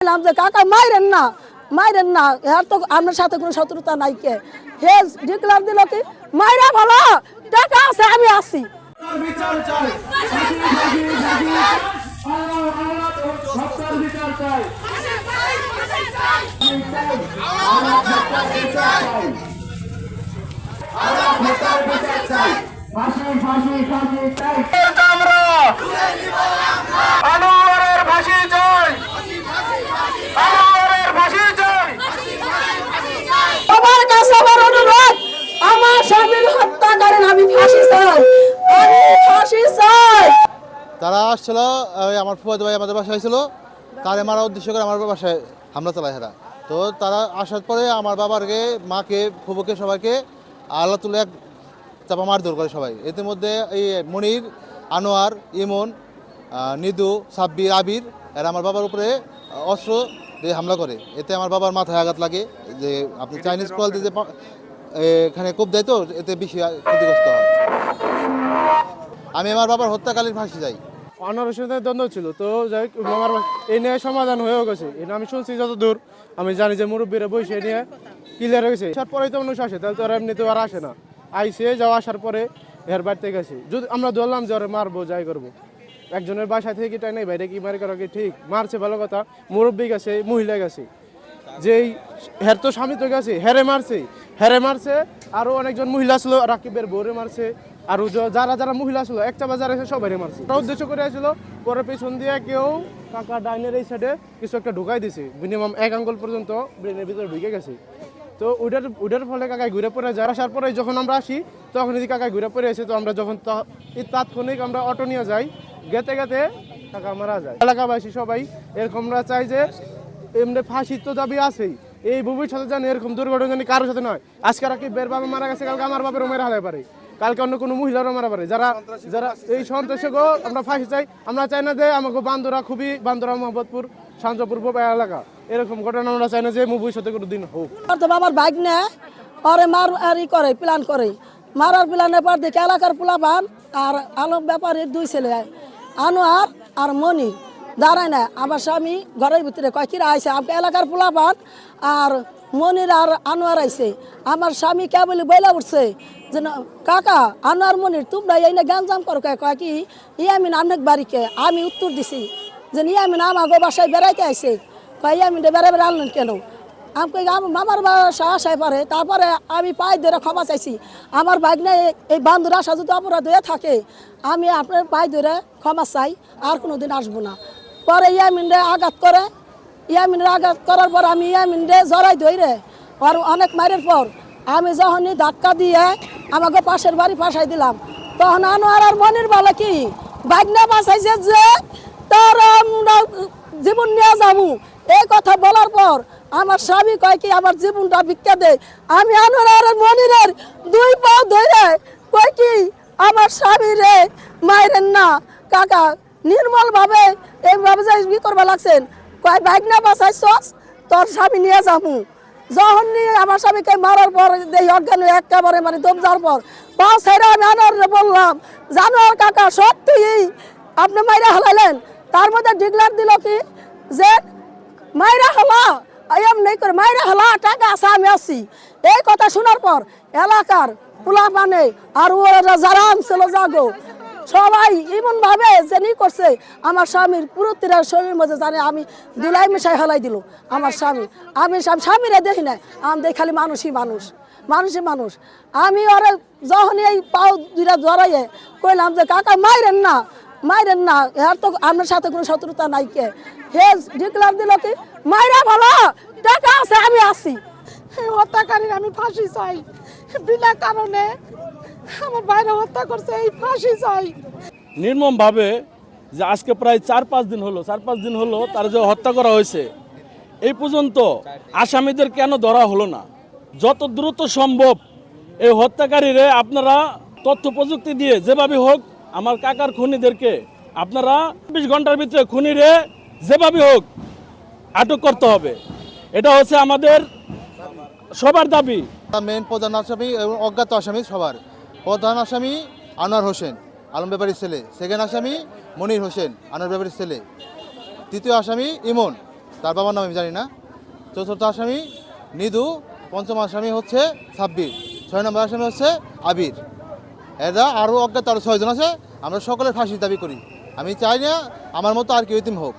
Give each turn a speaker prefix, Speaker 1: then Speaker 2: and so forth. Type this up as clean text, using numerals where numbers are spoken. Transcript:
Speaker 1: বললাম যে কাকা মাইরেন না এর তো আপনার সাথে কোনো শত্রুতা নাই কে হে ডিক্লার দিল কি মাইরা ভালো টাকা আছে আমি আসি
Speaker 2: বিচার চাই বিচার চাই আনোয়ারের ফাঁসি চাই আনোয়ারের ফাঁসি চাই
Speaker 1: আমার কাছে আমার অনুরোধ আমার স্বামীর হত্যা করেন আমি ফাঁসি চাই
Speaker 3: তারা আসছিল আমার ফুফাতো ভাই আমাদের বাসায় ছিল তারে মারা উদ্দেশ্য করে আমার বাসায় হামলা চালায় এরা। তো তারা আসার পরে আমার বাবারকে মাকে ফুফুকে সবাইকে আল্লাহ তুলে এক চাপা মারধর করে সবাই। এর মধ্যে এই মনির, আনোয়ার, ইমন, নিদু, সাব্বির, আবির এরা আমার বাবার উপরে অস্ত্র দিয়ে হামলা করে। এতে আমার বাবার মাথায় আঘাত লাগে, যে আপনি চাইনিজ কল দিয়ে এখানে কোপ দেয়, তো এতে বেশি ক্ষতিগ্রস্ত হয়। আমি আমার বাবার হত্যাকালীন ফাঁসি যাই।
Speaker 4: আনোয়ারের সাথে দ্বন্দ্ব ছিল, তো যাই হোক আমার এই নিয়ে সমাধান হয়েও গেছে। এটা আমি শুনছি যতদূর আমি জানি যে মুরব্বীরা বসে নিয়ে ক্লিয়ার হয়ে গেছে। আসার পরেই তো মানুষ আসে, তাহলে তো আর এমনিতে আর আসে না। আইসে যাওয়া আসার পরে এর বাড়িতে গেছে, যদি আমরা ধরলাম যে ওরে মারবো যাই করবো, একজনের বাসা থেকে টাই নেই বাইরে কি মারি করা কি ঠিক? মারছে ভালো কথা, মুরব্বী গেছে, মহিলা গেছে, যেই হের তো স্বামী তো গেছে, হেরে মারছে আরো অনেকজন মহিলা ছিল, রাকিবের বউরে মারছে, আর যারা যারা মহিলা ছিল একটা বাজার এসে সবাই মারছে। উদ্দেশ্য করে আসছিল, পরে পেছন দিয়ে কেউ কাকা ডাইনের এই সাইডে কিছু একটা ঢুকাই দিছে, মিনিমাম 1 আঙ্গুল পর্যন্ত ব্রেনের ভিতরে ঢুকে গেছে। তো ওইটার ফলে কাকায় ঘুরে পড়ে যায়। আসার পরে যখন আমরা আসি তখন যদি কাকায় ঘুরে পড়ে এসে, তো আমরা যখন তাৎক্ষণিক আমরা অটো নিয়ে যাই, গেতে কাকা মারা যায়। এলাকাবাসী সবাই এরকম আমরা চাই যে এমনি ফাঁসির তো দাবি আছেই, এই ভবিষ্যতে জানি এরকম দুর্ঘটনা জানি কারোর সাথে নয়। আজকে রাকিবের বাবা মারা গেছে, কালকে আমার বাবারও মেরা হতে পারে, কালকে অন্য কোনো মহিলারও মারা পারে। যারা এই সন্ত্রাসীকেও আমরা ফাঁসি চাই। আমরা চাই না যে আমাকে বান্দরা মোহাম্মদপুর শান্তপুর এলাকা এরকম ঘটনা আমরা চাই না যে ভবিষ্যতে কোনো দিন হোক।
Speaker 1: আমার বাইক নে ওরে মার করে প্ল্যান করে মারার প্ল্যানের পর দেখে এলাকার পোলাপান আর আলম ব্যাপারীর 2 ছেলে আনোয়ার আর মনির দাঁড়ায় না। আমার স্বামী ঘরের ভিতরে কয় কিরা আইসে, আমাকে এলাকার পোলাপান আর মনির আর আনোয়ার আইসে। আমার স্বামী কে বলি বইলা উঠছে যে কাকা আনোয়ার মনির তোমরা এই না গ্যাঞ্জাম করো, কয় কি ইয়ামিন অনেক বাড়িকে। আমি উত্তর দিছি যে ইয়ামিন আমাকে বাসায় বেড়াইতে আইসে, কয় ইয়ামিনটা বেড়ে আনলেন কেন? আমাকে আমার বাসা আসায় পারে। তারপরে আমি পায়ে ধরে ক্ষমা চাইছি, আমার বাইক নিয়ে এই বান্ধুর আসা যদি অপরাধ হয়ে থাকে আমি আপনার পায়ে ধরে ক্ষমা চাই, আর কোনো দিন আসবো না। পরে ইয়ামিনরে আঘাত করার পর আমি ইয়ামিনরে জড়াই ধরে আর অনেক মারের পর আমি যখনই ধাক্কা দিয়ে আমাকে পাশের বাড়ি পাঠাই দিলাম, তখন আনোয়ার আর মনির বলে কি বাইক না বাঁচাইছে যে তার আমরা জীবন নিয়ে যাবো। এই কথা বলার পর আমার স্বামী কয় কি আমার জীবনটা ভিক্ষা দে। আমি আনোয়ার আর মনিরের 2 পাও ধরে কয় কি আমার স্বামী রে মাইরেন না কাকা, নির্মল ভাবে এইভাবে যে ই করবা লাগছেন, কয় বাইক না বাঁচাইছস তোর স্বামী নিয়ে যাবো। যখন নিয়ে আমার স্বামীকে মারার পর এই অজ্ঞান একেবারে মানে দম যাওয়ার পর পাও ছেড়ে আমি আনোয়ারে বললাম জানোয়ার কাকা সত্যি আপনি মাইরা হালাইলেন। তার মধ্যে ডিক্লার দিল কি যে মাইরা হলা এমনি করে মাইরা হলা টাকা আছে আমি আছি। এই কথা শোনার পর এলাকার পোলা পানে আর ওরা যারা ছিল জাগো সবাই এমন ভাবে যে নি করছে আমার স্বামীর পুরো শরীরের মধ্যে জানে আমি দিলাই মিশাই হেলাই দিল আমার স্বামী। আমি স্বামীরে দেখি না, আমি দেখি খালি মানুষই মানুষ। আমি ওরা যখন এই পাও 2টা জড়াইয়ে কইলাম যে কাকা মাইরেন না এর তো আপনার সাথে কোনো শত্রুতা নাই কে হে ডিক্লার দিল কি মাইরা ভালো টাকা আছে আমি আসি। হত্যাকারীর আমি ফাঁসি চাই, বিনা কারণে আমার বাইরে হত্যা করছে, এই ফাঁসি চাই
Speaker 5: নির্মমভাবে। যে আজকে প্রায় 4-5 দিন হলো তার যে হত্যা করা হয়েছে, এই পর্যন্ত আসামিদের কেন ধরা হলো না? যত দ্রুত সম্ভব এই হত্যাকারীরে আপনারা তথ্য প্রযুক্তি দিয়ে যেভাবে হোক আমার কাকার খুনিদেরকে আপনারা 24 ঘন্টার ভিতরে খুনিরে যেভাবে হোক আটক করতে হবে। এটা হচ্ছে আমাদের সবার দাবি।
Speaker 3: মেন প্রধান আসামি এবং অজ্ঞাত আসামি সবার। প্রধান আসামি আনোয়ার হোসেন, আলম ব্যাপারীর ছেলে। সেকেন্ড আসামি মনির হোসেন, আনোয়ার ব্যাপারীর ছেলে। তৃতীয় আসামি ইমন, তার বাবার নাম আমি জানি না। চতুর্থ আসামি নিদু, পঞ্চম আসামি হচ্ছে সাব্বির, 6 নম্বর আসামি হচ্ছে আবির। এরা আরও অজ্ঞাত আরও 6 জন আছে। আমরা সকলের ফাঁসির দাবি করি। আমি চাই না আমার মতো আর কেউ এতিম হোক।